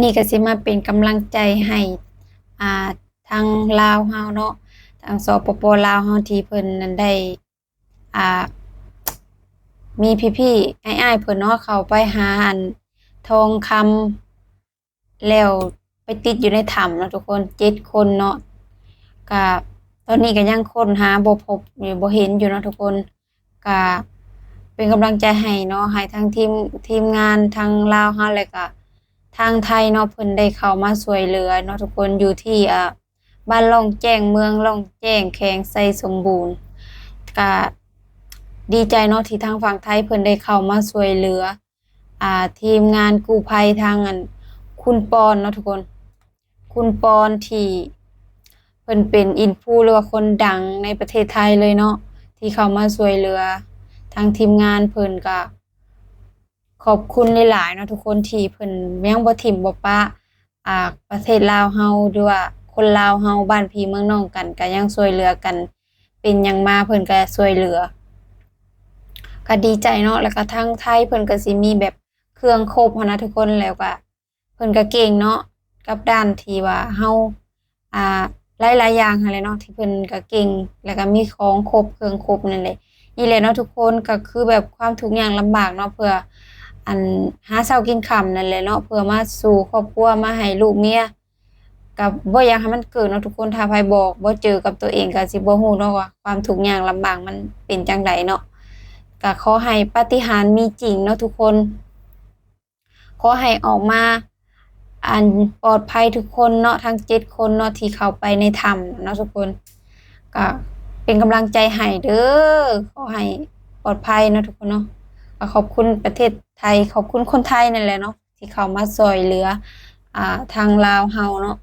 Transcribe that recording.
นี่ก็สิมาเป็นกำลังใจให้อ่าทางลาวเฮาเนาะทางสปปลาวเฮาที่เพิ่นนั้นได้อ่ามีพี่ๆอ้ายๆเพิ่นเนาะเข้าไปหาอันทองคำแล้วไปติดอยู่ในถ้ำเนาะทุกคน7 คนเนาะก็ตอนนี้ก็ยังค้นหาบ่พบอยู่บ่เห็นอยู่เนาะทุกคนก็เป็นกำลังใจให้เนาะให้ทั้งทีมงานทางลาวเฮาแล้วก็ทางไทยเนาะเพิ่นได้เข้ามาช่วยเหลือเนาะทุกคนอยู่ที่บ้านร่องแจ้งเมืองร่องแจ้งแขวงไสสมบูรณ์ก็ดีใจเนาะที่ทางฝั่งไทยเพิ่นได้เข้ามาช่วยเหลือทีมงานกู้ภัยทางอันคุณปอนเนาะทุกคนคุณปอนที่เพิ่นเป็นอินฟลูหรือว่าคนดังในประเทศไทยเลยเนาะที่เข้ามาช่วยเหลือทางทีมงานเพิ่นก็ขอบคุณหลายๆเนาะทุกคนที่เพิ่นยังบ่ถิ้มบ่ปะประเทศลาวเฮาหรือว่าคนลาวเฮาบ้านพี่เมืองน้องกันก็ยังช่วยเหลือกันเป็นหยังมาเพิ่นก็ช่วยเหลือ ก็ดีใจเนาะแล้วก็ทางไทยเพิ่นก็สิมีแบบเครื่องครบหั้นนะทุกคนแล้วก็เพิ่นก็เก่งเนาะกับด้านที่ว่าเฮาอ่าหลายๆอย่างหั้นแหละเนาะที่เพิ่นก็เก่งแล้วก็มีของครบเครื่องครบนั่นแหละนี่แหละเนาะทุกคนก็คือแบบความทุกข์ยากลำบากเนาะเพื่ออันหาเช้ากินค่ำนั่นแหละเนาะเพื่อมาสู่ครอบครัวมาให้ลูกเมียก็บ่อยากให้มันเกิดเนาะทุกคนถ้าไผบอกบ่เจอกับตัวเองก็สิบ่ฮู้เนาะว่าความทุกข์ยากลำบากมันเป็นจั่งใดเนาะ ก็ขอให้ปาฏิหาริย์มีจริงเนาะทุกคนขอให้ออกมาอันปลอดภัยทุกคนเนาะทั้ง7 คนเนาะที่เข้าไปในถ้ำเนาะทุกคนก็เป็นกำลังใจให้เด้อขอให้ปลอดภัยเนาะทุกคนเนาะก็ขอบคุณประเทศไทยขอบคุณคนไทยนั่นแหละเนาะที่เข้ามาช่วยเหลือทางลาวเฮาเนาะ